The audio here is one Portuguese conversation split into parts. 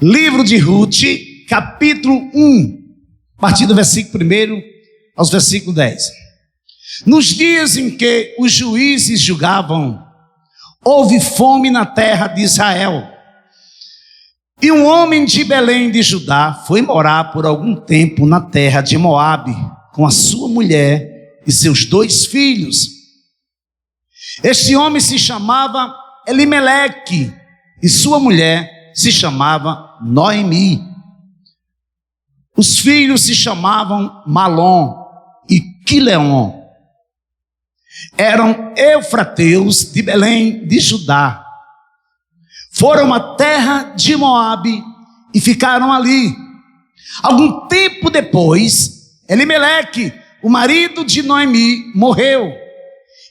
Livro de Ruth, capítulo 1, a partir do versículo 1 aos versículos 10. Nos dias em que os juízes julgavam, houve fome na terra de Israel. E um homem de Belém de Judá foi morar por algum tempo na terra de Moabe, com a sua mulher e seus 2 filhos. Este homem se chamava Elimeleque, e sua mulher se chamava Noemi. Os filhos se chamavam Malom e Quileon. Eram eufrateus de Belém de Judá. Foram à terra de Moabe e ficaram ali. Algum tempo depois, Elimeleque, o marido de Noemi, morreu.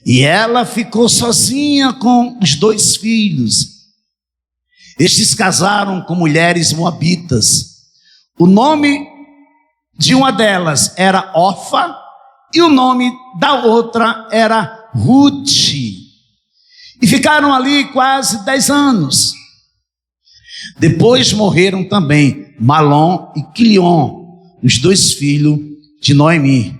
E ela ficou sozinha com os 2 filhos. Estes casaram com mulheres moabitas. O nome de uma delas era Orfa e o nome da outra era Ruth. E ficaram ali quase 10 anos. Depois morreram também Malom e Quileon, os 2 filhos de Noemi.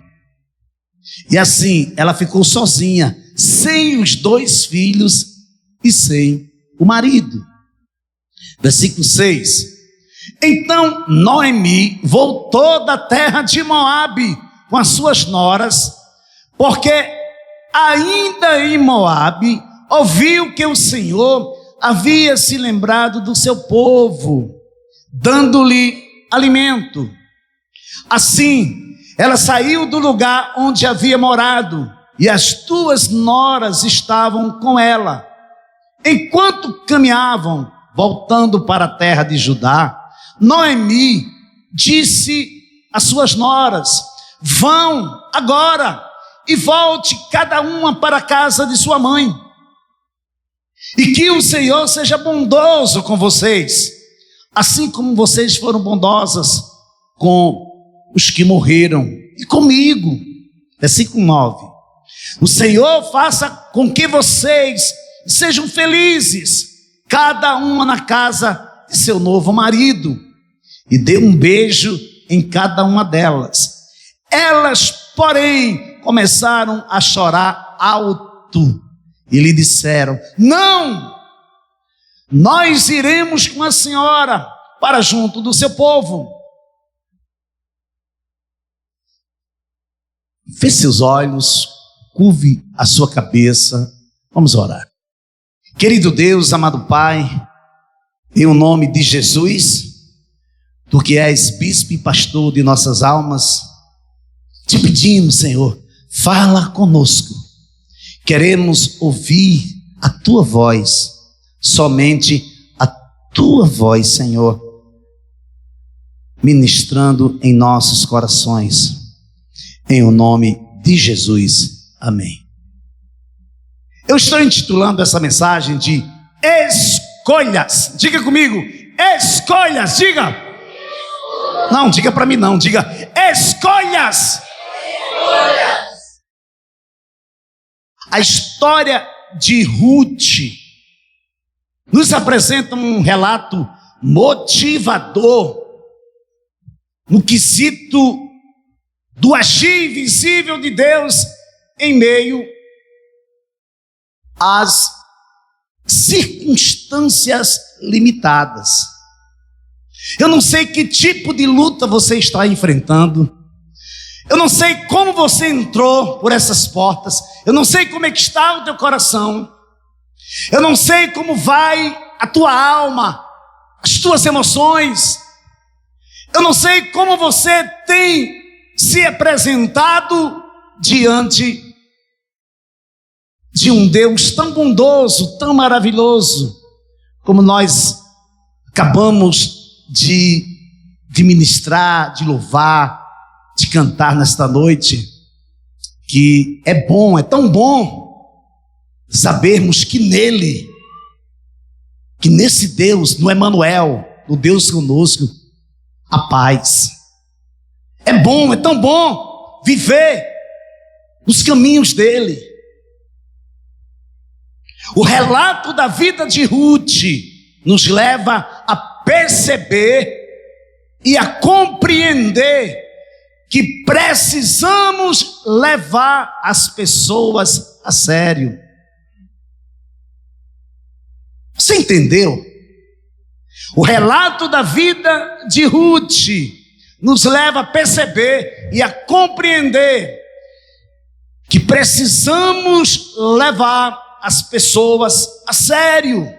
E assim ela ficou sozinha, sem os 2 filhos e sem o marido. Versículo 6. Então Noemi voltou da terra de Moabe com as suas noras, porque ainda em Moabe ouviu que o Senhor havia se lembrado do seu povo, dando-lhe alimento. Assim, ela saiu do lugar onde havia morado, e as 2 noras estavam com ela. Enquanto caminhavam, voltando para a terra de Judá, Noemi disse às suas noras: vão agora e volte cada uma para a casa de sua mãe. E que o Senhor seja bondoso com vocês, assim como vocês foram bondosas com os que morreram e comigo. Versículo 9. O Senhor faça com que vocês sejam felizes, cada uma na casa de seu novo marido, e dê um beijo em cada uma delas. Elas, porém, começaram a chorar alto e lhe disseram: não, nós iremos com a senhora para junto do seu povo. Feche seus olhos, curve a sua cabeça, vamos orar. Querido Deus, amado Pai, em o nome de Jesus, Tu que és bispo e pastor de nossas almas, te pedimos, Senhor, fala conosco. Queremos ouvir a Tua voz, somente a Tua voz, Senhor, ministrando em nossos corações. Em o nome de Jesus, amém. Eu estou intitulando essa mensagem de escolhas. Diga comigo, escolhas, diga. Não, diga para mim não, diga escolhas. A história de Ruth nos apresenta um relato motivador no quesito do agir invisível de Deus em meio às circunstâncias limitadas. Eu não sei que tipo de luta você está enfrentando. Eu não sei como você entrou por essas portas. Eu não sei como é que está o teu coração. Eu não sei como vai a tua alma, as tuas emoções. Eu não sei como você tem se apresentado diante de um Deus tão bondoso, tão maravilhoso, como nós acabamos de ministrar, de louvar, de cantar nesta noite, que é bom, é tão bom sabermos que nele, que nesse Deus, no Emanuel, no Deus conosco, a paz. É bom, é tão bom viver nos caminhos dele. O relato da vida de Ruth nos leva a perceber e a compreender que precisamos levar as pessoas a sério. Você entendeu? O relato da vida de Ruth nos leva a perceber e a compreender que precisamos levar as pessoas a sério.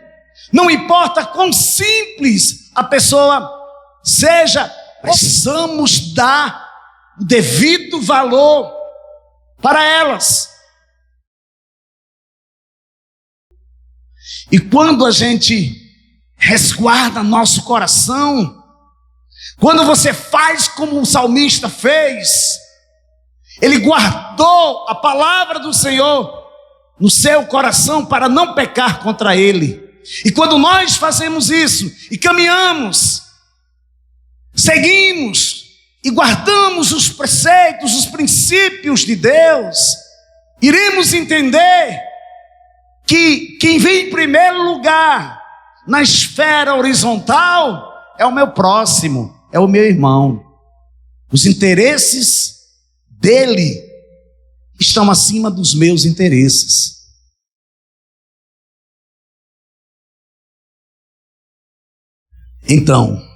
Não importa quão simples a pessoa seja, precisamos dar o devido valor para elas. E quando a gente resguarda nosso coração, quando você faz como o salmista fez, ele guardou a palavra do Senhor no seu coração para não pecar contra ele. E quando nós fazemos isso e caminhamos, seguimos e guardamos os preceitos, os princípios de Deus, iremos entender que quem vem em primeiro lugar na esfera horizontal é o meu próximo, é o meu irmão. Os interesses dele estão acima dos meus interesses. Então,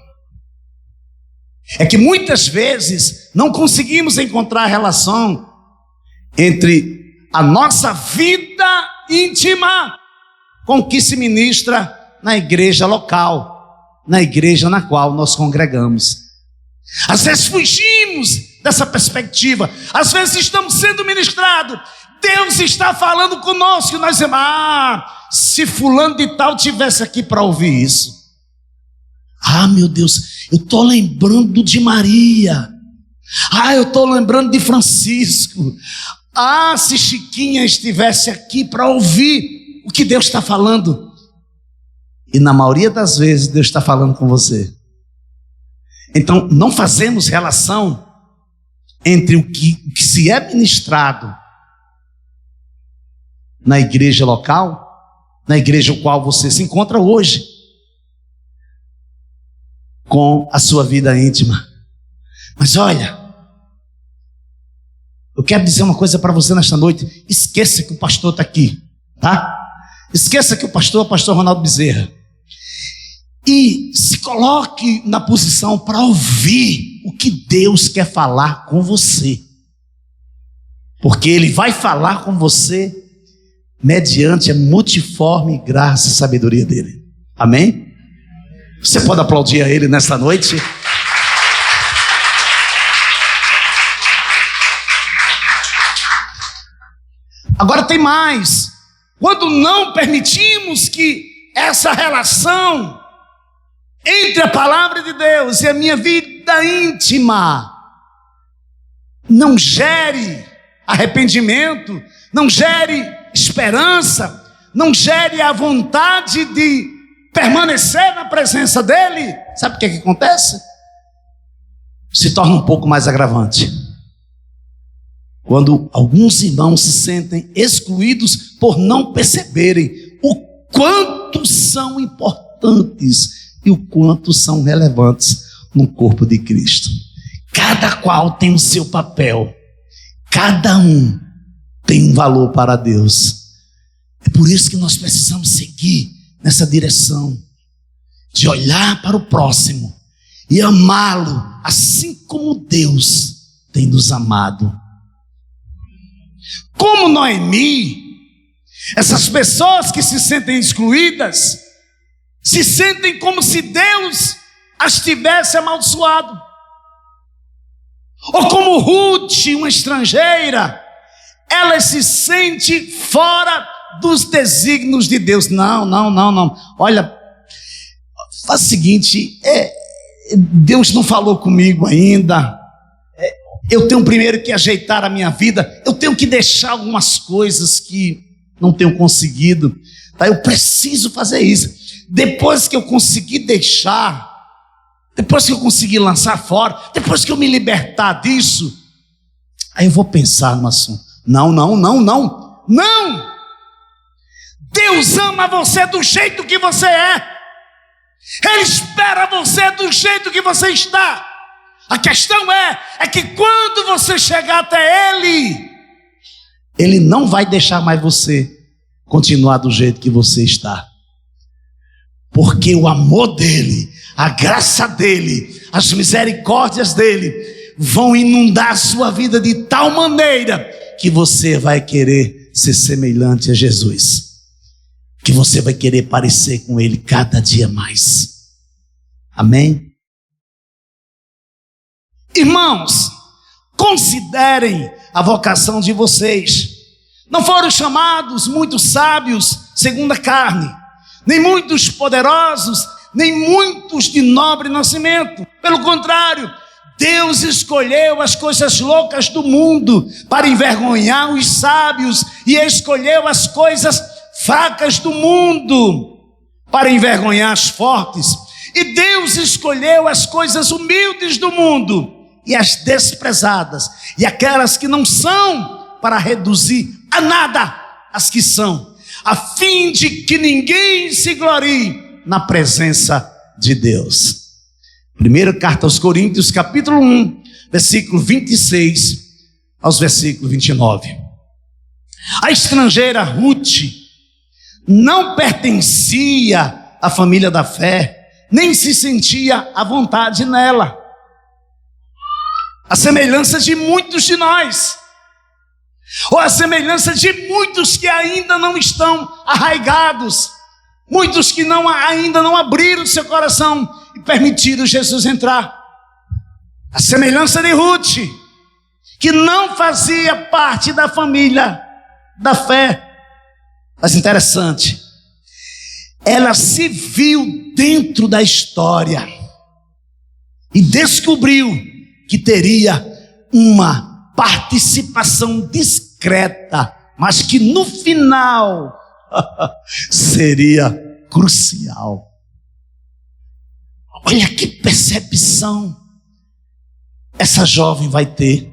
é que muitas vezes não conseguimos encontrar relação entre a nossa vida íntima com o que se ministra na igreja local, na igreja na qual nós congregamos. Às vezes fugimos dessa perspectiva, às vezes estamos sendo ministrados, Deus está falando conosco e nós dizemos: se fulano de tal tivesse aqui para ouvir isso. Meu Deus, eu estou lembrando de Maria. Eu estou lembrando de Francisco. Se Chiquinha estivesse aqui para ouvir o que Deus está falando. E na maioria das vezes Deus está falando com você. Então não fazemos relação entre o que se é ministrado na igreja local, na igreja no qual você se encontra hoje, com a sua vida íntima. Mas olha, eu quero dizer uma coisa para você nesta noite: esqueça que o pastor está aqui, tá? Esqueça que o pastor é o pastor Ronaldo Bezerra. E se coloque na posição para ouvir o que Deus quer falar com você. Porque Ele vai falar com você mediante a multiforme graça e sabedoria dEle. Amém? Você pode aplaudir a Ele nesta noite? Agora tem mais. Quando não permitimos que essa relação entre a palavra de Deus e a minha vida íntima não gere arrependimento, não gere esperança, não gere a vontade de permanecer na presença dEle, sabe o que acontece? Se torna um pouco mais agravante. Quando alguns irmãos se sentem excluídos por não perceberem o quanto são importantes e o quanto são relevantes no corpo de Cristo. Cada qual tem o seu papel, cada um tem um valor para Deus. É por isso que nós precisamos seguir nessa direção de olhar para o próximo e amá-lo assim como Deus tem nos amado. Como Noemi, essas pessoas que se sentem excluídas se sentem como se Deus as tivesse amaldiçoado. Ou como Ruth, uma estrangeira, ela se sente fora dos desígnios de Deus. Não. Olha, faz o seguinte, Deus não falou comigo ainda. Eu tenho primeiro que ajeitar a minha vida. Eu tenho que deixar algumas coisas que não tenho conseguido. Tá? Eu preciso fazer isso. Depois que eu conseguir deixar, depois que eu conseguir lançar fora, depois que eu me libertar disso, aí eu vou pensar no assunto. Não. Deus ama você do jeito que você é. Ele espera você do jeito que você está. A questão é que quando você chegar até Ele, Ele não vai deixar mais você continuar do jeito que você está. Porque o amor dEle, a graça dEle, as misericórdias dEle vão inundar a sua vida de tal maneira que você vai querer ser semelhante a Jesus. Que você vai querer parecer com Ele cada dia mais. Amém? Irmãos, considerem a vocação de vocês. Não foram chamados muitos sábios segundo a carne, nem muitos poderosos, nem muitos de nobre nascimento. Pelo contrário, Deus escolheu as coisas loucas do mundo para envergonhar os sábios, e escolheu as coisas fracas do mundo para envergonhar as fortes. E Deus escolheu as coisas humildes do mundo e as desprezadas e aquelas que não são, para reduzir a nada as que são, a fim de que ninguém se glorie na presença de Deus. Primeira carta aos Coríntios, capítulo 1, versículo 26 aos versículos 29. A estrangeira Ruth não pertencia à família da fé, nem se sentia à vontade nela. A semelhança de muitos de nós, ou a semelhança de muitos que ainda não estão arraigados, muitos que ainda não abriram seu coração e permitiram Jesus entrar. A semelhança de Ruth, que não fazia parte da família da fé. Mas interessante, ela se viu dentro da história e descobriu que teria uma participação discreta, mas que no final seria crucial. Olha que percepção essa jovem vai ter.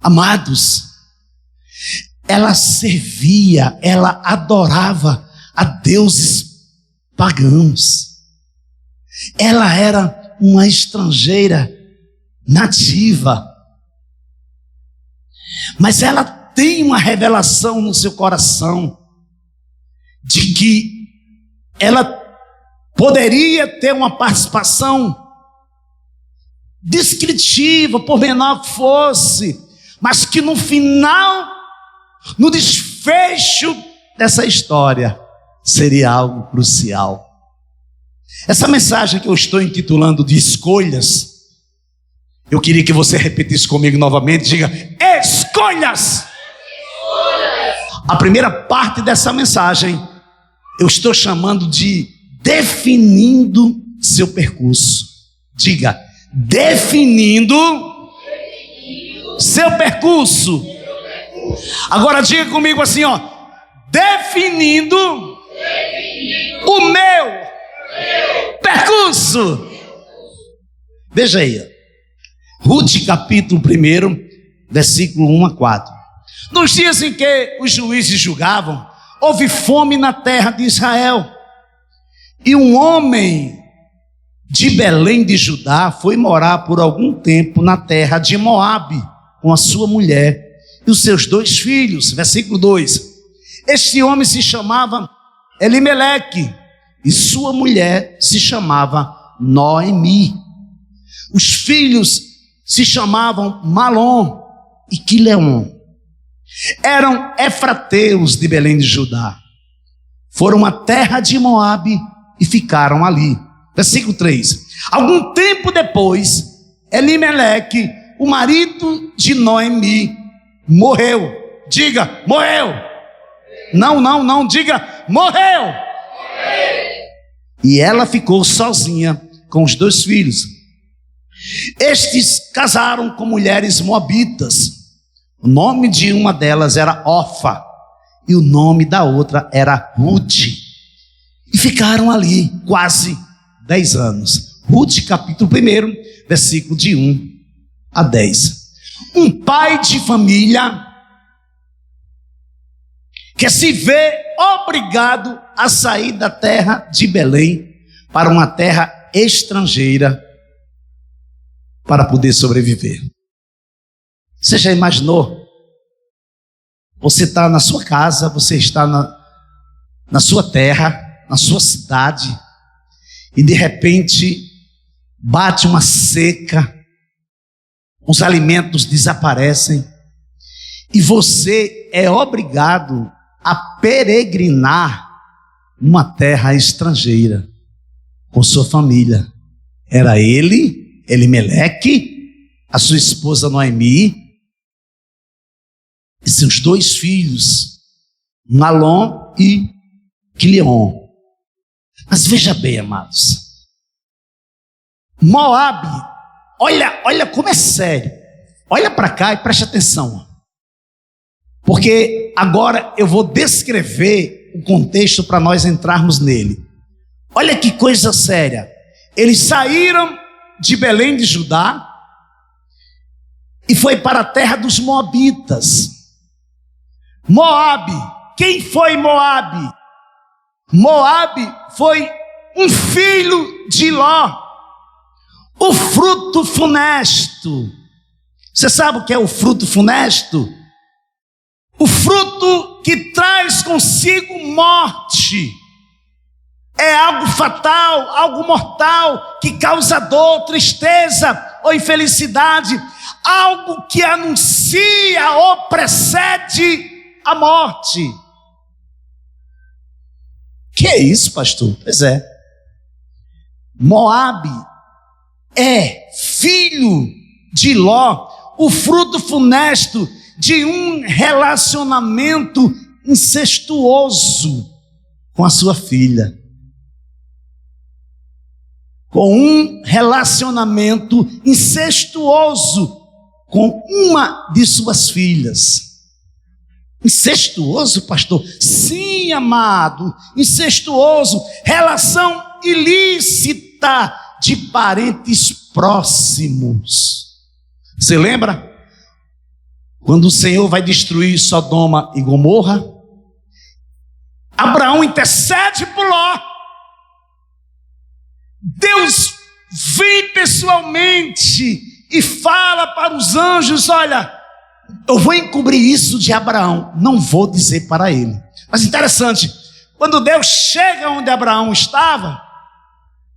Amados, ela servia, ela adorava a deuses pagãos. Ela era uma estrangeira nativa, mas ela tem uma revelação no seu coração de que ela poderia ter uma participação descritiva, por menor que fosse, mas que no final, no desfecho dessa história, seria algo crucial. Essa mensagem que eu estou intitulando de escolhas, eu queria que você repetisse comigo novamente, diga: escolhas! A primeira parte dessa mensagem, eu estou chamando de definindo seu percurso. Diga: definindo seu percurso. Agora diga comigo assim, ó: definindo o meu percurso. Veja aí, Ruth capítulo 1, versículo 1 a 4. Nos dias em que os juízes julgavam, houve fome na terra de Israel, e um homem de Belém de Judá foi morar por algum tempo na terra de Moabe, com a sua mulher e os seus 2 filhos. Versículo 2. Este homem se chamava Elimeleque, e sua mulher se chamava Noemi. Os filhos se chamavam Malom e Quileon. Eram efrateus de Belém de Judá. Foram à terra de Moabe e ficaram ali. Versículo 3. Algum tempo depois, Elimeleque, o marido de Noemi, morreu. Diga: morreu. Não, diga: morreu. E ela ficou sozinha com os 2 filhos. Estes casaram com mulheres moabitas. O nome de uma delas era Orfa e o nome da outra era Ruth. E ficaram ali quase 10 anos. Ruth capítulo 1, versículo de 1 a 10. Um pai de família que se vê obrigado a sair da terra de Belém para uma terra estrangeira para poder sobreviver. Você já imaginou? Você está na sua casa, você está na sua terra, na sua cidade, e de repente bate uma seca, os alimentos desaparecem, e você é obrigado a peregrinar numa terra estrangeira com sua família. Era ele, Elimeleque, a sua esposa Noemi e seus 2 filhos, Malom e Quilion. Mas veja bem, amados, Moabe, olha como é sério. Olha para cá e preste atenção, porque agora eu vou descrever o contexto para nós entrarmos nele. Olha que coisa séria. Eles saíram de Belém de Judá e foi para a terra dos Moabitas. Moabe, quem foi Moabe? Moabe foi um filho de Ló, o fruto funesto. Você sabe o que é o fruto funesto? O fruto que traz consigo morte. É algo fatal, algo mortal, que causa dor, tristeza ou infelicidade. Algo que anuncia ou precede a morte. Que é isso, pastor? Pois é. Moabe é filho de Ló, o fruto funesto de um relacionamento incestuoso com a sua filha. Com um relacionamento incestuoso com uma de suas filhas. Incestuoso, pastor? Sim, amado, incestuoso, relação ilícita de parentes próximos. Você lembra? Quando o Senhor vai destruir Sodoma e Gomorra, Abraão intercede por Ló. Deus vem pessoalmente e fala para os anjos: olha, eu vou encobrir isso de Abraão, não vou dizer para ele. Mas interessante, quando Deus chega onde Abraão estava,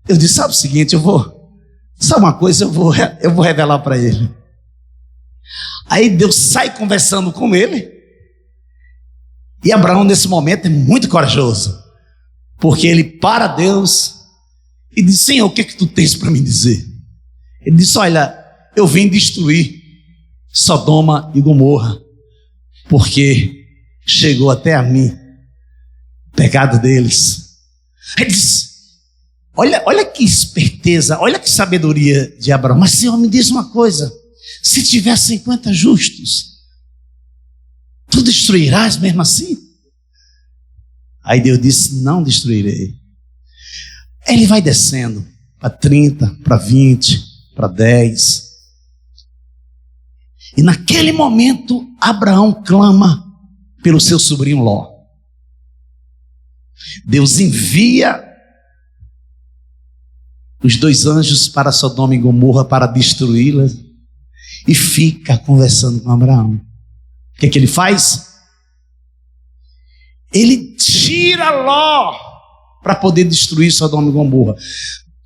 eu disse: sabe o seguinte, sabe uma coisa, eu vou revelar para ele. Aí Deus sai conversando com ele, e Abraão nesse momento é muito corajoso, porque ele para Deus e diz: Senhor, o que tu tens para me dizer? Ele disse: olha, eu vim destruir Sodoma e Gomorra, porque chegou até a mim o pecado deles. Ele disse: olha que esperteza, olha que sabedoria de Abraão. Mas Senhor, me diz uma coisa: se tiver 50 justos, tu destruirás mesmo assim? Aí Deus disse: não destruirei. Ele vai descendo para 30, para 20, para 10. E naquele momento, Abraão clama pelo seu sobrinho Ló. Deus envia os 2 anjos para Sodoma e Gomorra para destruí-las, e fica conversando com Abraão. O que é que ele faz? Ele tira Ló para poder destruir Sodoma e Gomorra.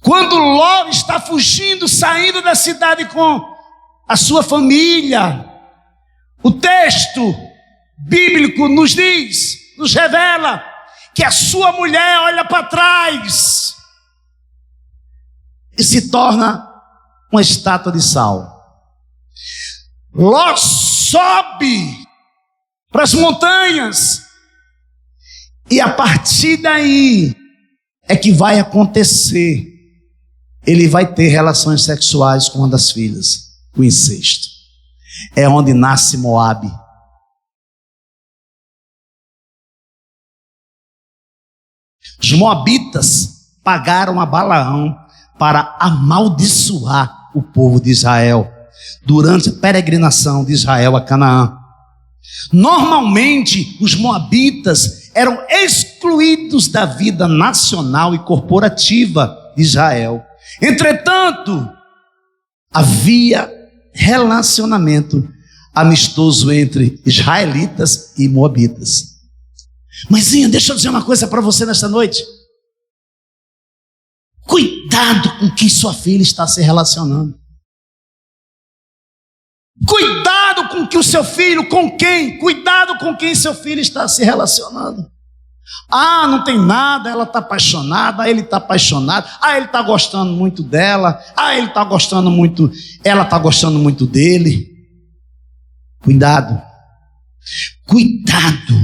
Quando Ló está fugindo, saindo da cidade com a sua família, o texto bíblico nos diz, nos revela, que a sua mulher olha para trás e se torna uma estátua de sal. Ló sobe para as montanhas, e a partir daí é que vai acontecer. Ele vai ter relações sexuais com uma das filhas, o incesto. É onde nasce Moabe. Os moabitas pagaram a Balaão para amaldiçoar o povo de Israel durante a peregrinação de Israel a Canaã. Normalmente, os moabitas eram excluídos da vida nacional e corporativa de Israel. Entretanto, havia relacionamento amistoso entre israelitas e moabitas. Mãezinha, deixa eu dizer uma coisa para você nesta noite. Cuidado com quem sua filha está se relacionando. Cuidado com que o seu filho, com quem? Cuidado com quem seu filho está se relacionando. Ah, não tem nada, ela está apaixonada, ele está apaixonado, ele está gostando muito dela, ele está gostando muito, ela está gostando muito dele. Cuidado. Cuidado.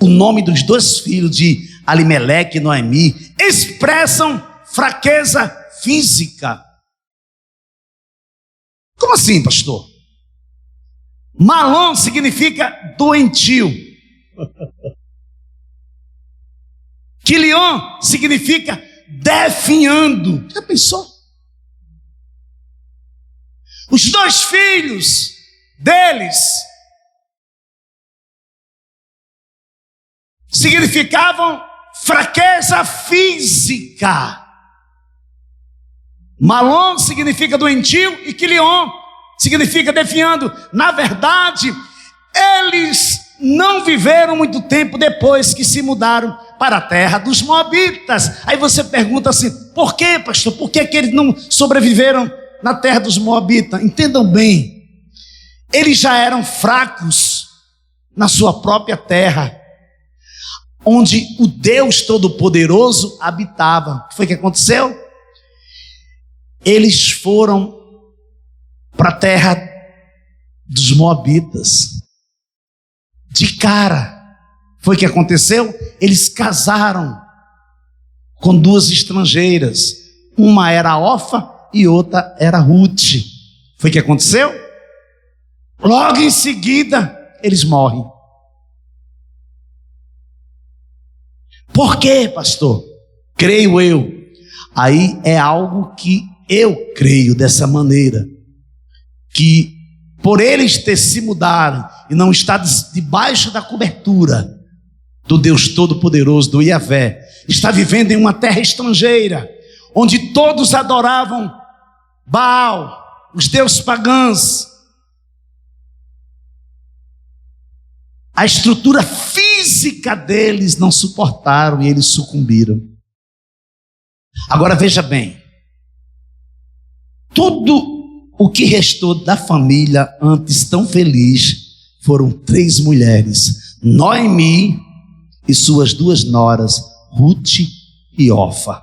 O nome dos dois filhos de Alimeleque e Noemi expressam fraqueza física. Como assim, pastor? Malom significa doentio. Quilion significa definhando. Já pensou? Os dois filhos deles significavam fraqueza física. Malom significa doentio e Quilion significa definhando. Na verdade, eles não viveram muito tempo depois que se mudaram para a terra dos moabitas. Aí você pergunta assim, por quê, pastor? Por que eles não sobreviveram na terra dos moabitas? Entendam bem, eles já eram fracos na sua própria terra, onde o Deus Todo-Poderoso habitava. O que foi que aconteceu? Eles foram para a terra dos moabitas. De cara. Foi o que aconteceu? Eles casaram com duas estrangeiras. Uma era Orfa e outra era Ruth. Foi o que aconteceu? Logo em seguida, eles morrem. Por quê, pastor? Creio eu. Aí é algo que eu creio dessa maneira. Que por eles ter se mudado e não estar debaixo da cobertura do Deus Todo-Poderoso, do Yahvé, está vivendo em uma terra estrangeira, onde todos adoravam Baal, os deuses pagãos. A estrutura física deles não suportaram e eles sucumbiram. Agora veja bem, tudo o que restou da família antes tão feliz foram 3 mulheres: Noemi e suas 2 noras, Ruth e Orfa.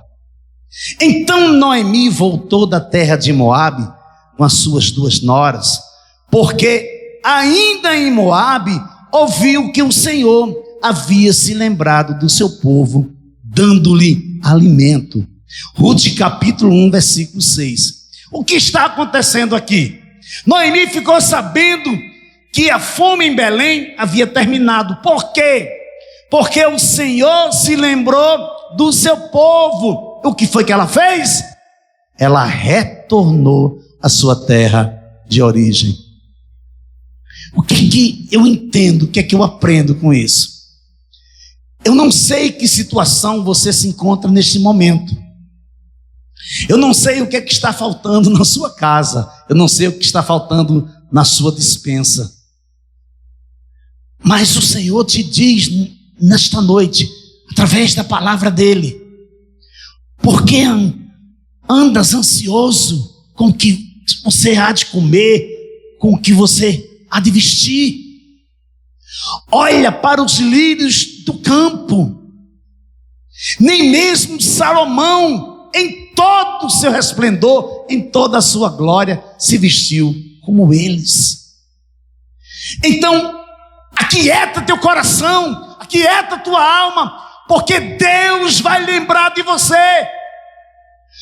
Então Noemi voltou da terra de Moabe com as suas 2 noras, porque ainda em Moabe ouviu que o Senhor havia se lembrado do seu povo, dando-lhe alimento. Ruth capítulo 1, versículo 6. O que está acontecendo aqui? Noemi ficou sabendo que a fome em Belém havia terminado. Por quê? Porque o Senhor se lembrou do seu povo. O que foi que ela fez? Ela retornou à sua terra de origem. O que eu entendo, o que é que eu aprendo com isso? Eu não sei que situação você se encontra neste momento. Eu não sei o que é que está faltando na sua casa. Eu não sei o que está faltando na sua despensa. Mas o Senhor te diz nesta noite, através da palavra dele: por que andas ansioso com o que você há de comer, com o que você há de vestir? Olha para os lírios do campo. Nem mesmo Salomão, em todo o seu resplendor, em toda a sua glória, se vestiu como eles. Então, aquieta teu coração, aquieta tua alma, porque Deus vai lembrar de você,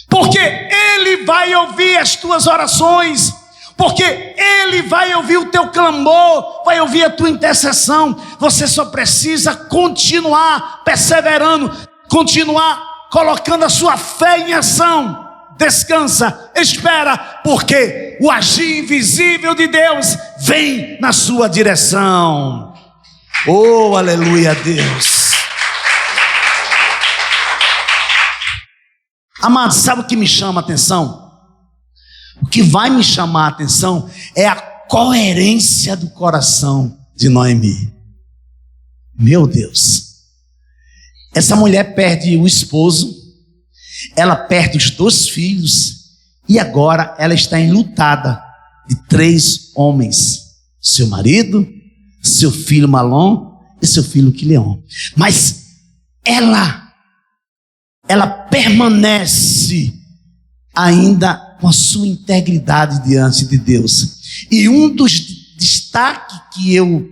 porque Ele vai ouvir as tuas orações, porque Ele vai ouvir o teu clamor, vai ouvir a tua intercessão. Você só precisa continuar perseverando, continuar colocando a sua fé em ação. Descansa, espera, porque o agir invisível de Deus vem na sua direção. Oh, aleluia a Deus. Amado, sabe o que me chama a atenção? O que vai me chamar a atenção é a coerência do coração de Noemi. Meu Deus. Essa mulher perde o esposo, ela perde os 2 filhos e agora ela está enlutada de 3 homens: seu marido, seu filho Malom e seu filho Quileon. Mas ela permanece ainda com a sua integridade diante de Deus. E um dos destaques que eu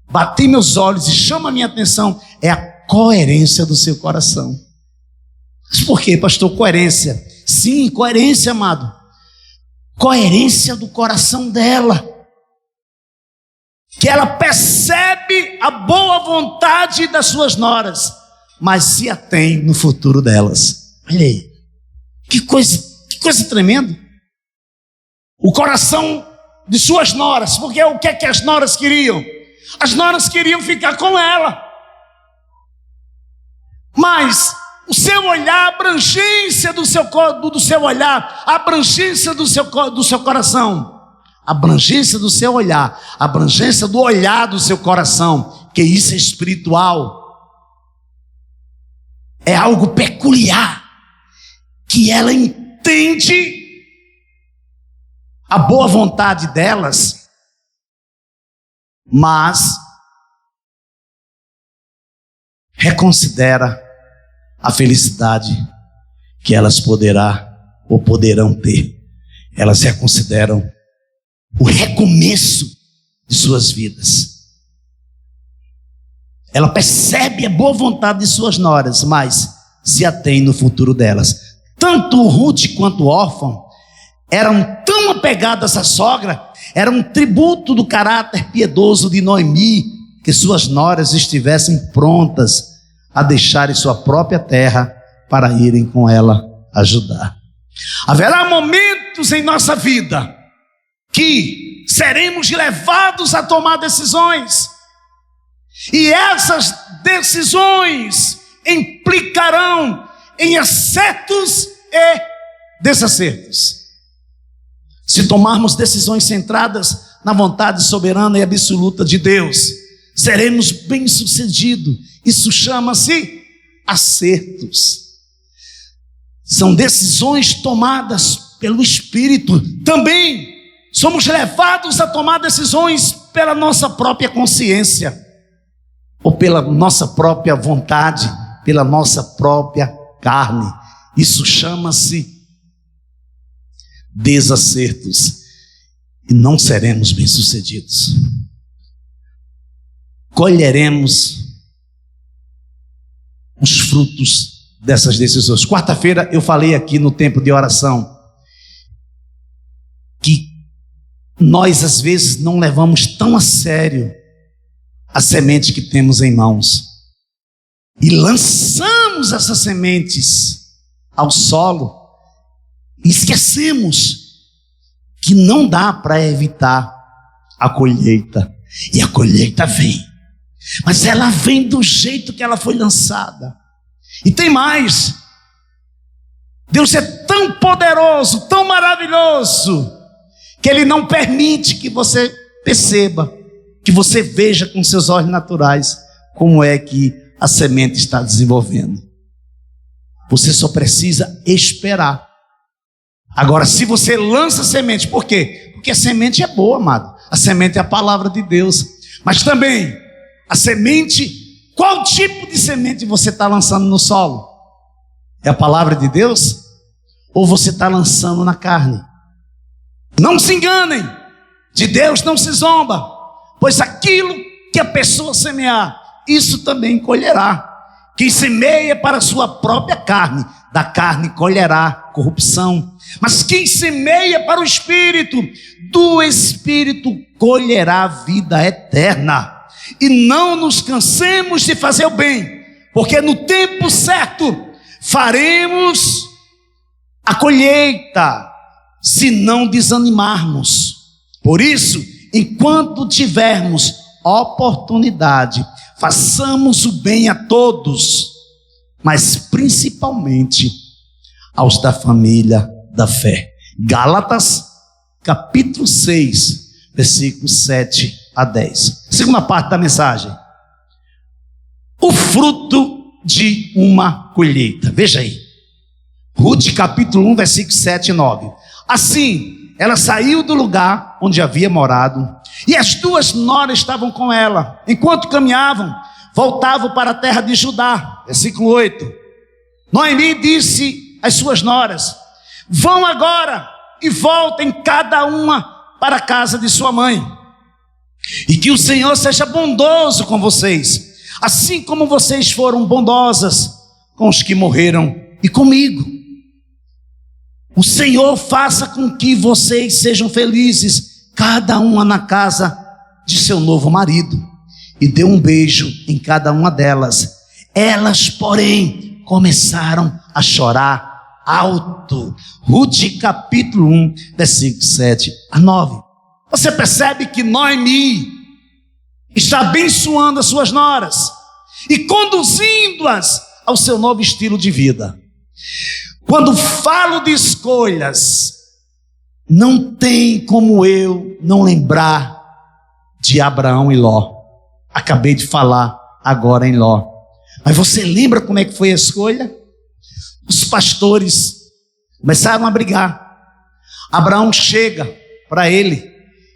bati meus olhos e chama a minha atenção é a coerência do seu coração. Mas por quê, pastor? Coerência. Sim, coerência, amado. Coerência do coração dela. Que ela percebe a boa vontade das suas noras, mas se atém no futuro delas. Olha aí. Que coisa tremenda. O coração de suas noras. Porque o que é que as noras queriam? As noras queriam ficar com ela. Mas o seu olhar, a abrangência do seu olhar, a abrangência do seu coração, a abrangência do seu olhar, a abrangência do olhar do seu coração, que isso é espiritual, é algo peculiar, que ela entende a boa vontade delas, mas reconsidera a felicidade que elas poderão ter. Elas reconsideram o recomeço de suas vidas. Ela percebe a boa vontade de suas noras, mas se atém no futuro delas. Tanto Ruth quanto o órfão eram tão apegadas à sogra, era um tributo do caráter piedoso de Noemi, que suas noras estivessem prontas a deixarem sua própria terra para irem com ela ajudar. Haverá momentos em nossa vida que seremos levados a tomar decisões, e essas decisões implicarão em acertos e desacertos. Se tomarmos decisões centradas na vontade soberana e absoluta de Deus, seremos bem-sucedidos. Isso chama-se acertos. São decisões tomadas pelo Espírito. Também somos levados a tomar decisões pela nossa própria consciência, ou pela nossa própria vontade, pela nossa própria carne. Isso chama-se desacertos, e não seremos bem-sucedidos. Colheremos os frutos dessas decisões. Quarta-feira eu falei aqui no tempo de oração que nós às vezes não levamos tão a sério a semente que temos em mãos e lançamos essas sementes ao solo e esquecemos que não dá para evitar a colheita. E a colheita vem, mas ela vem do jeito que ela foi lançada. E tem mais: Deus é tão poderoso, tão maravilhoso, que Ele não permite que você perceba, que você veja com seus olhos naturais como é que a semente está desenvolvendo. Você só precisa esperar. Agora, se você lança semente, por quê? Porque a semente é boa, amado. A semente é a palavra de Deus. Mas também, a semente, qual tipo de semente você está lançando no solo? É a palavra de Deus? Ou você está lançando na carne? Não se enganem, de Deus não se zomba, pois aquilo que a pessoa semear, isso também colherá. Quem semeia para a sua própria carne, da carne colherá corrupção. Mas quem semeia para o Espírito, do Espírito colherá vida eterna. E não nos cansemos de fazer o bem, porque no tempo certo faremos a colheita, se não desanimarmos. Por isso, enquanto tivermos oportunidade, façamos o bem a todos, mas principalmente aos da família da fé. Gálatas, capítulo 6, versículos 7 a 10. Segunda parte da mensagem. O fruto de uma colheita. Veja aí. Ruth, capítulo 1, versículos 7 e 9. Assim, ela saiu do lugar onde havia morado, e as duas noras estavam com ela. Enquanto caminhavam, voltavam para a terra de Judá. Versículo 8. Noemi disse às suas noras: vão agora e voltem cada uma para a casa de sua mãe, e que o Senhor seja bondoso com vocês, assim como vocês foram bondosas com os que morreram e comigo. O Senhor faça com que vocês sejam felizes, cada uma na casa de seu novo marido. E deu um beijo em cada uma delas. Elas, porém, começaram a chorar alto. Ruth, capítulo 1, versículos 7 a 9. Você percebe que Noemi está abençoando as suas noras e conduzindo-as ao seu novo estilo de vida. Quando falo de escolhas, não tem como eu não lembrar de Abraão e Ló. Acabei de falar agora em Ló. Mas você lembra como é que foi a escolha? Os pastores começaram a brigar. Abraão chega para ele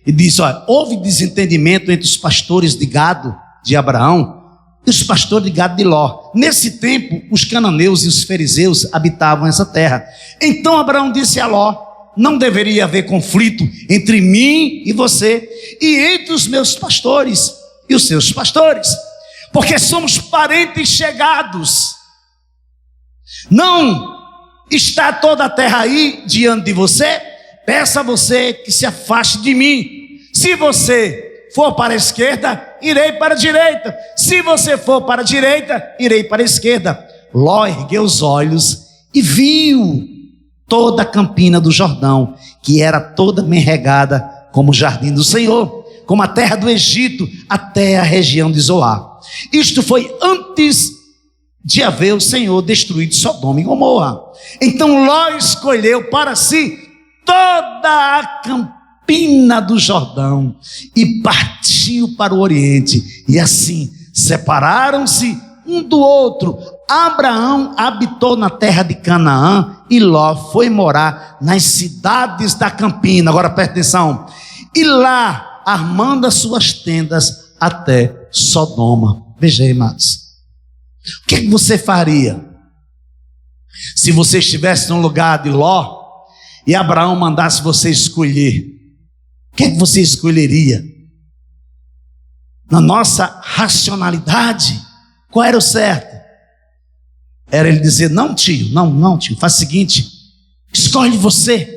e diz: olha, houve desentendimento entre os pastores de gado de Abraão e os pastores de gado de Ló. Nesse tempo, os cananeus e os fariseus habitavam essa terra. Então Abraão disse a Ló: não deveria haver conflito entre mim e você, e entre os meus pastores e os seus pastores, porque somos parentes chegados. Não está toda a terra aí diante de você? Peça a você que se afaste de mim. Se você for para a esquerda, irei para a direita. Se você for para a direita, irei para a esquerda. Ló ergueu os olhos e viu toda a campina do Jordão, que era toda bem regada como o jardim do Senhor, como a terra do Egito, até a região de Zoar. Isto foi antes de haver o Senhor destruído Sodoma e Gomorra. Então Ló escolheu para si toda a campina do Jordão e partiu para o Oriente, e assim separaram-se um do outro. Abraão habitou na terra de Canaã e Ló foi morar nas cidades da campina. Agora presta atenção. E lá, armando as suas tendas até Sodoma. Veja aí, amados. O que você faria se você estivesse no lugar de Ló e Abraão mandasse você escolher? O que você escolheria? Na nossa racionalidade, qual era o certo? Era ele dizer: não tio, faz o seguinte, escolhe você,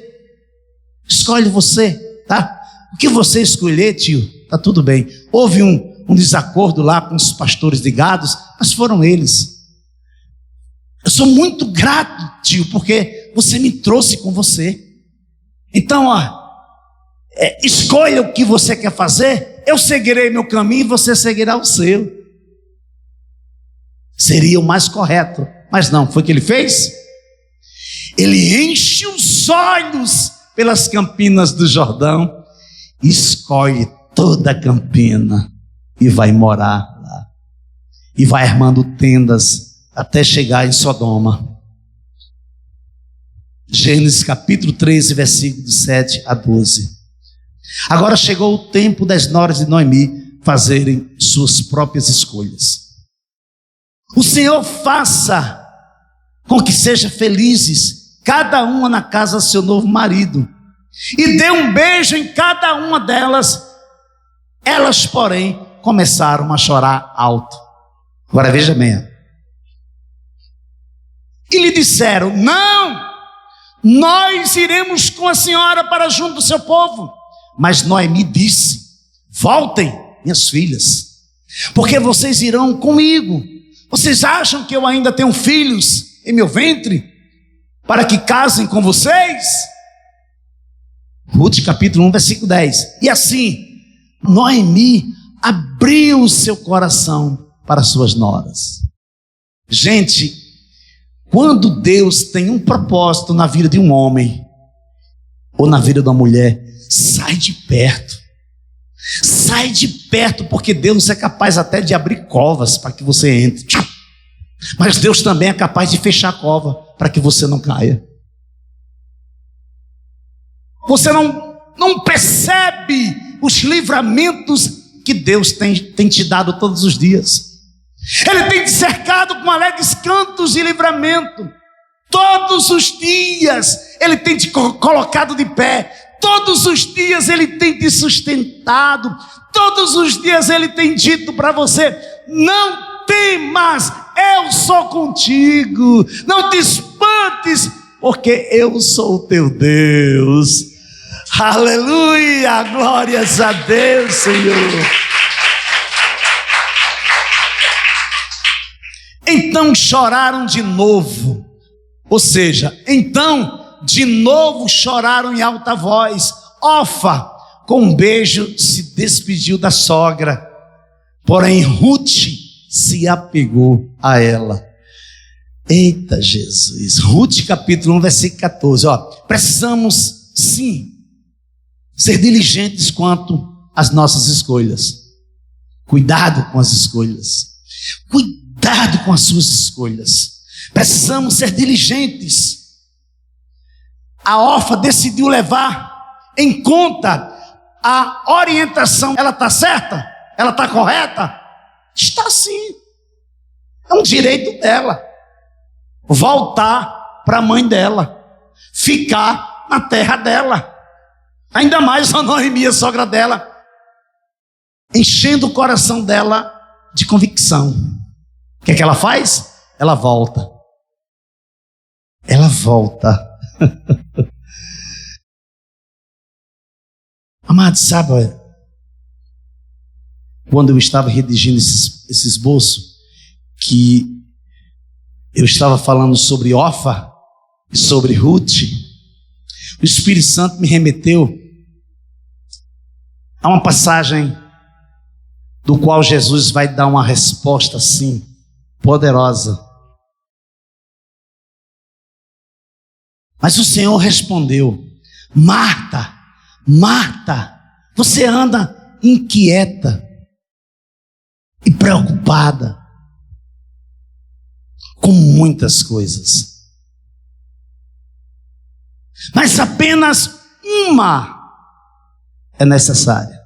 tá? O que você escolher, tio, tá tudo bem. Houve um desacordo lá com os pastores de gados, mas foram eles. Eu sou muito grato, tio, porque você me trouxe com você. Então, escolha o que você quer fazer, eu seguirei meu caminho e você seguirá o seu. Seria o mais correto, mas não, foi o que ele fez? Ele enche os olhos pelas campinas do Jordão, escolhe toda a campina e vai morar lá, e vai armando tendas até chegar em Sodoma. Gênesis capítulo 13, versículos 7 a 12. Agora chegou o tempo das noras de Noemi fazerem suas próprias escolhas. O Senhor faça com que sejam felizes, cada uma na casa do seu novo marido, e dê um beijo em cada uma delas. Elas, porém, começaram a chorar alto. Agora veja bem. E lhe disseram: não, nós iremos com a senhora para junto do seu povo. Mas Noemi disse: voltem, minhas filhas, porque vocês irão comigo. Vocês acham que eu ainda tenho filhos em meu ventre para que casem com vocês? Ruth capítulo 1, versículo 10. E assim, Noemi abriu o seu coração para suas noras. Gente, Quando Deus tem um propósito na vida de um homem ou na vida de uma mulher, sai de perto. Sai de perto, porque Deus é capaz até de abrir covas para que você entre. Mas Deus também é capaz de fechar a cova para que você não caia. Você não percebe os livramentos que Deus tem te dado todos os dias. Ele tem te cercado com alegres cantos de livramento. Todos os dias Ele tem te colocado de pé. Todos os dias Ele tem te sustentado. Todos os dias Ele tem dito para você: não temas, eu sou contigo. Não te espantes, porque eu sou o teu Deus. Aleluia, glórias a Deus, Senhor. Então choraram de novo. Ou seja, então de novo choraram em alta voz. Orfa, com um beijo, se despediu da sogra. Porém, Ruth se apegou a ela. Eita Jesus. Ruth capítulo 1, versículo 14. Precisamos sim ser diligentes quanto às nossas escolhas. Cuidado com as escolhas. Cuidado com as suas escolhas. Precisamos ser diligentes. A Orfa decidiu levar em conta a orientação. Ela está certa? Ela está correta? Está sim. É um direito dela voltar para a mãe dela, ficar na terra dela. Ainda mais a Noemi, a sogra dela, enchendo o coração dela de convicção. O que é que ela faz? Ela volta. Ela volta. Amado, sabe, quando eu estava redigindo esse esboço, que eu estava falando sobre Orfa e sobre Ruth, o Espírito Santo me remeteu a uma passagem do qual Jesus vai dar uma resposta assim, poderosa. Mas o Senhor respondeu: Marta, Marta, você anda inquieta e preocupada com muitas coisas, mas apenas uma é necessária.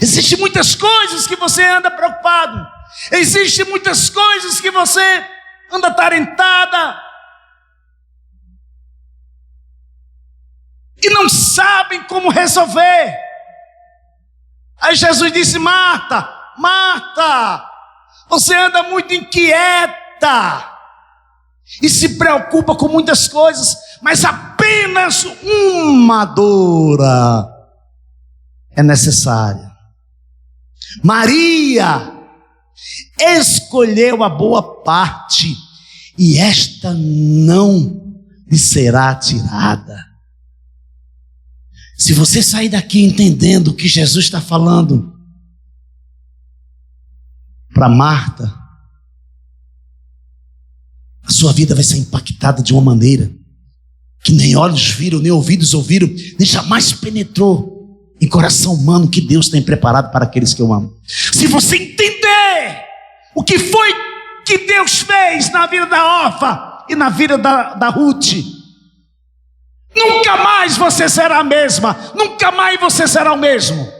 Existem muitas coisas que você anda preocupado. Existem muitas coisas que você anda atarentada e não sabem como resolver. Aí Jesus disse: Marta, Marta, você anda muito inquieta e se preocupa com muitas coisas, mas apenas uma dura é necessária. Maria escolheu a boa parte, e esta não lhe será tirada. Se você sair daqui entendendo o que Jesus está falando para Marta, a sua vida vai ser impactada de uma maneira que nem olhos viram, nem ouvidos ouviram, nem jamais penetrou em coração humano que Deus tem preparado para aqueles que o amam. Se você entender o que foi que Deus fez na vida da Orfa e na vida da Ruth, nunca mais você será a mesma, nunca mais você será o mesmo.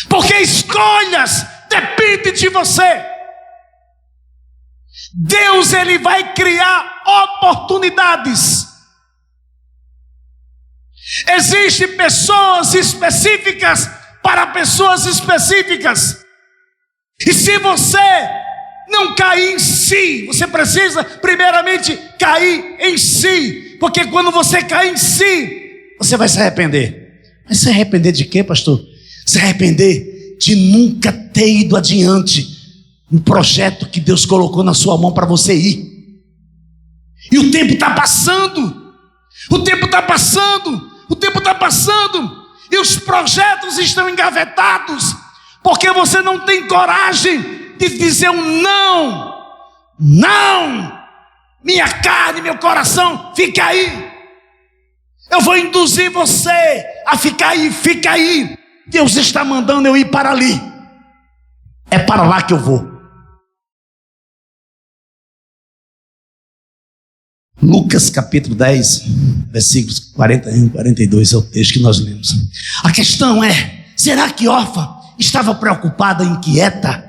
Porque escolhas dependem de você. Deus, Ele vai criar oportunidades. Existem pessoas específicas para pessoas específicas. E se você não cair em si, você precisa primeiramente cair em si. Porque quando você cair em si, você vai se arrepender. Mas se arrepender de quê, pastor? Se arrepender de nunca ter ido adiante no projeto que Deus colocou na sua mão para você ir. E o tempo está passando. O tempo está passando. O tempo está passando. E os projetos estão engavetados. Porque você não tem coragem de dizer um não. Não! Minha carne, meu coração, fica aí. Eu vou induzir você a ficar aí, fica aí. Deus está mandando eu ir para ali. É para lá que eu vou. Lucas capítulo 10, versículos 41 e 42 é o texto que nós lemos. A questão é, será que Orfa estava preocupada, inquieta?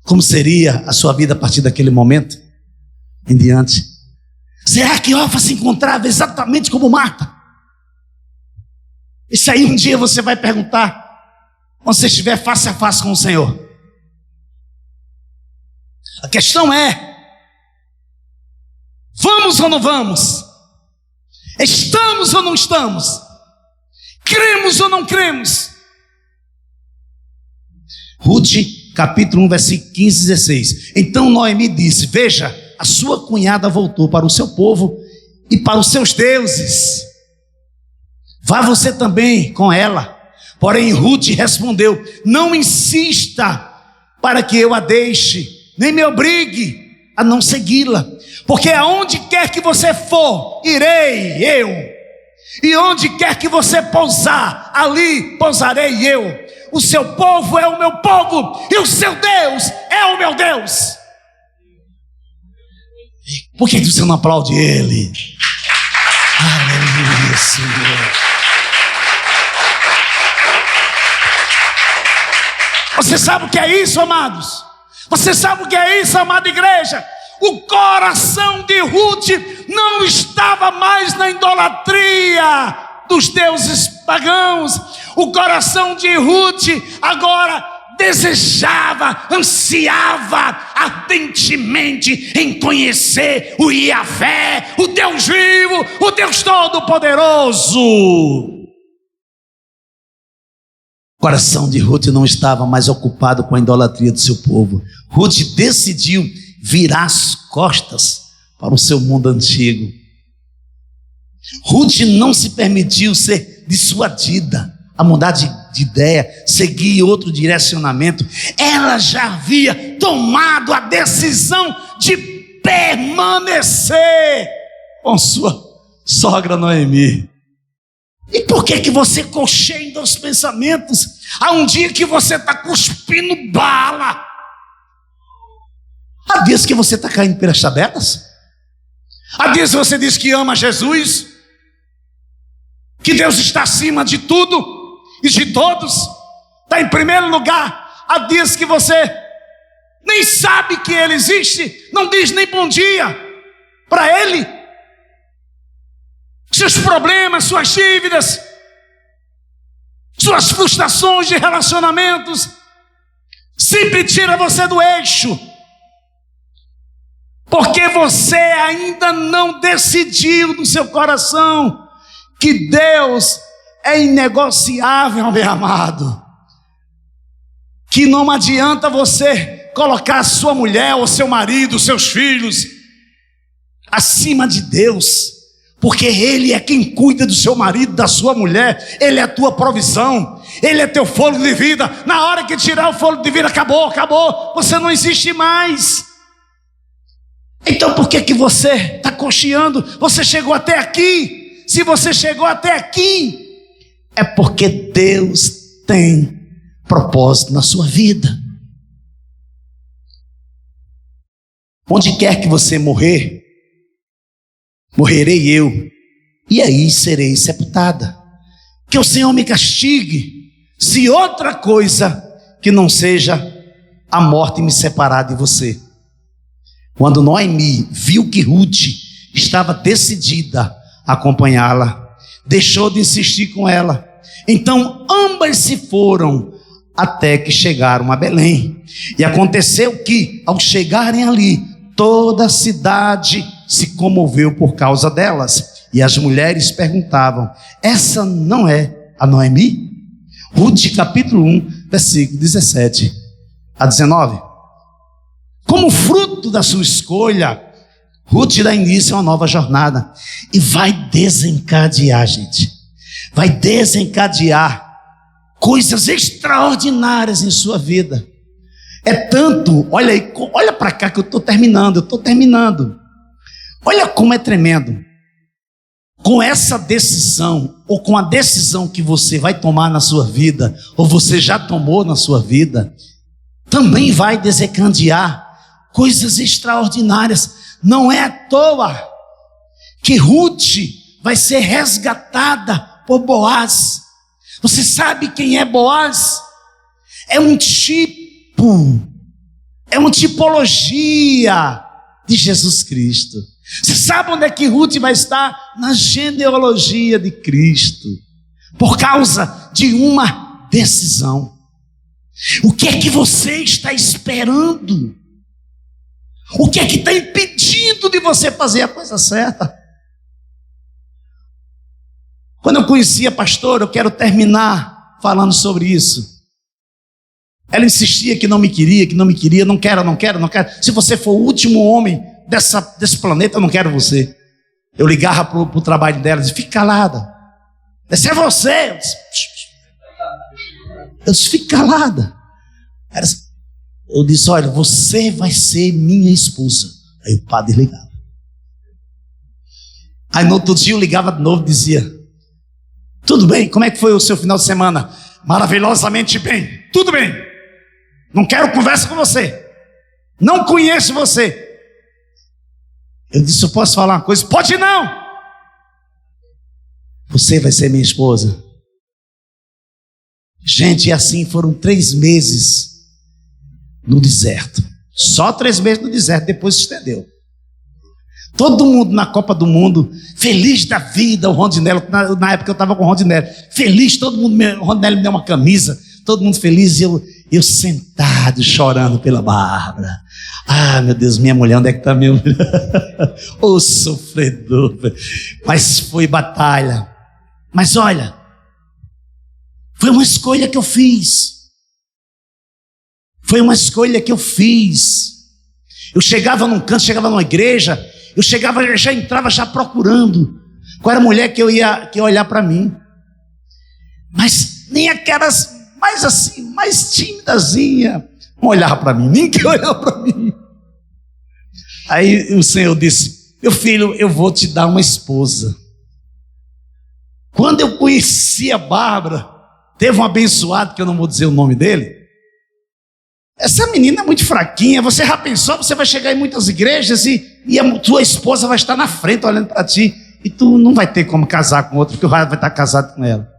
Como seria a sua vida a partir daquele momento em diante? Será que Orfa se encontrava exatamente como Marta? Isso aí um dia você vai perguntar, quando você estiver face a face com o Senhor. A questão é, vamos ou não vamos? Estamos ou não estamos? Cremos ou não cremos? Ruth, capítulo 1, versículo 15 e 16. Então Noemi disse, veja, a sua cunhada voltou para o seu povo e para os seus deuses. Vá você também com ela. Porém Ruth respondeu, não insista para que eu a deixe, nem me obrigue a não segui-la, porque aonde quer que você for, irei eu, e onde quer que você pousar, ali pousarei eu. O seu povo é o meu povo, e o seu Deus é o meu Deus. Por que você não aplaude ele? Aleluia, Senhor. Você sabe o que é isso, amados? Você sabe o que é isso, amada igreja? O coração de Ruth não estava mais na idolatria dos deuses pagãos. O coração de Ruth agora desejava, ansiava ardentemente em conhecer o Yahvé, o Deus vivo, o Deus Todo-Poderoso. O coração de Ruth não estava mais ocupado com a idolatria do seu povo. Ruth decidiu virar as costas para o seu mundo antigo. Ruth não se permitiu ser dissuadida a mudar de ideia, seguir outro direcionamento. Ela já havia tomado a decisão de permanecer com sua sogra Noemi. E por que você cocheia em dois pensamentos? Há um dia que você está cuspindo bala. Há dias que você está caindo pelas tabelas. Há dias que você diz que ama Jesus, que Deus está acima de tudo e de todos, está em primeiro lugar. Há dias que você nem sabe que Ele existe, não diz nem bom dia para Ele. Seus problemas, suas dívidas, suas frustrações de relacionamentos sempre tira você do eixo, porque você ainda não decidiu no seu coração que Deus é inegociável, meu amado. Que não adianta você colocar sua mulher ou seu marido, seus filhos acima de Deus, porque Ele é quem cuida do seu marido, da sua mulher. Ele é a tua provisão, Ele é teu fôlego de vida. Na hora que tirar o fôlego de vida, acabou, você não existe mais. Então por que você está cocheando? Você chegou até aqui. Se você chegou até aqui, é porque Deus tem propósito na sua vida. Onde quer que você morrer, morrerei eu, e aí serei sepultada. Que o Senhor me castigue, se outra coisa que não seja a morte me separar de você. Quando Noemi viu que Ruth estava decidida a acompanhá-la, deixou de insistir com ela. Então ambas se foram até que chegaram a Belém. E aconteceu que, ao chegarem ali, toda a cidade se comoveu por causa delas. E as mulheres perguntavam: essa não é a Noemi? Ruth capítulo 1, versículo 17 a 19. Como fruto da sua escolha, Ruth dá início a uma nova jornada. E vai desencadear, gente. Vai desencadear coisas extraordinárias em sua vida. É tanto, olha aí, olha para cá que eu estou terminando. Olha como é tremendo. Com essa decisão, ou com a decisão que você vai tomar na sua vida, ou você já tomou na sua vida, também vai desencadear coisas extraordinárias. Não é à toa que Ruth vai ser resgatada por Boaz. Você sabe quem é Boaz? É um tipo, é uma tipologia de Jesus Cristo. Você sabe onde é que Ruth vai estar? Na genealogia de Cristo, por causa de uma decisão. O que é que você está esperando? O que é que está impedindo de você fazer a coisa certa? Quando eu conheci a pastora, eu quero terminar falando sobre isso. Ela insistia que não me queria, não quero. Se você for o último homem desse planeta, eu não quero você. Eu ligava para o trabalho dela e dizia, fica calada. Esse é você. Eu disse, fica calada. Eu disse, olha, você vai ser minha esposa. Aí o padre ligava. Aí no outro dia eu ligava de novo e dizia, tudo bem, como é que foi o seu final de semana? Maravilhosamente bem, tudo bem. Não quero conversa com você. Não conheço você. Eu disse, eu posso falar uma coisa? Pode não. Você vai ser minha esposa. Gente, e assim foram 3 meses no deserto. Só 3 meses no deserto, depois se estendeu. Todo mundo na Copa do Mundo, feliz da vida, o Rondinelli, na época eu estava com o Rondinelli, feliz, todo mundo, o Rondinelli me deu uma camisa, todo mundo feliz, e eu sentado, chorando pela Bárbara. Ah, meu Deus, minha mulher, onde é que está minha mulher? Ô sofredor. Mas foi batalha. Mas olha, foi uma escolha que eu fiz. Eu chegava num canto, chegava numa igreja, eu já entrava já procurando qual era a mulher que ia olhar para mim. Mas nem aquelas mais assim, mais timidazinha, não olhava para mim, nem que olhava para mim. Aí o Senhor disse, meu filho, eu vou te dar uma esposa. Quando eu conheci a Bárbara, teve um abençoado, que eu não vou dizer o nome dele. Essa menina é muito fraquinha. Você já pensou? Você vai chegar em muitas igrejas e a tua esposa vai estar na frente olhando para ti, e tu não vai ter como casar com outro, porque o vai estar casado com ela.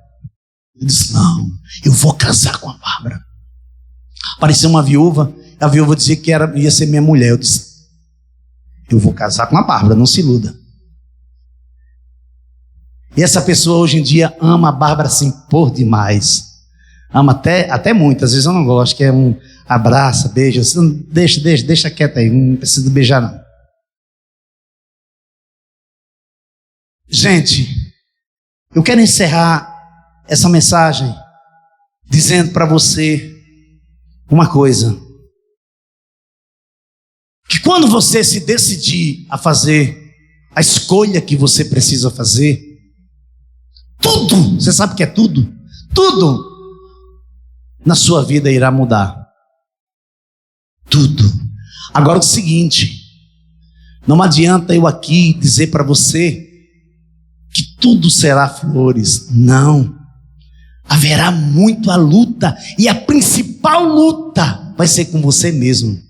Eu disse, não, eu vou casar com a Bárbara. Apareceu uma viúva, a viúva dizia que ia ser minha mulher. Eu disse, eu vou casar com a Bárbara, não se iluda. E essa pessoa hoje em dia ama a Bárbara assim por demais. Ama até muito, às vezes eu não gosto, que é um abraça, beija, deixa quieto aí, não precisa beijar não. Gente, eu quero encerrar essa mensagem dizendo para você uma coisa, que quando você se decidir a fazer a escolha que você precisa fazer, tudo, você sabe o que é tudo? Tudo na sua vida irá mudar. Tudo. Agora o seguinte, não adianta eu aqui dizer para você que tudo será flores. Não. Haverá muita luta, e a principal luta vai ser com você mesmo.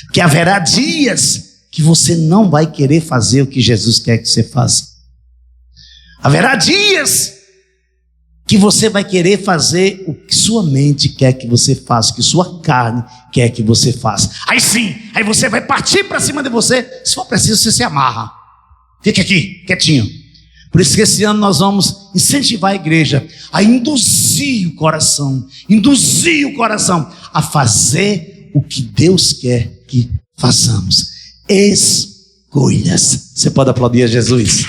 Porque haverá dias que você não vai querer fazer o que Jesus quer que você faça. Haverá dias que você vai querer fazer o que sua mente quer que você faça, o que sua carne quer que você faça. Aí sim, aí você vai partir para cima de você. Se for preciso, você se amarra. Fica aqui, quietinho. Por isso que esse ano nós vamos incentivar a igreja a induzir o coração a fazer o que Deus quer que façamos. Escolhas. Você pode aplaudir a Jesus?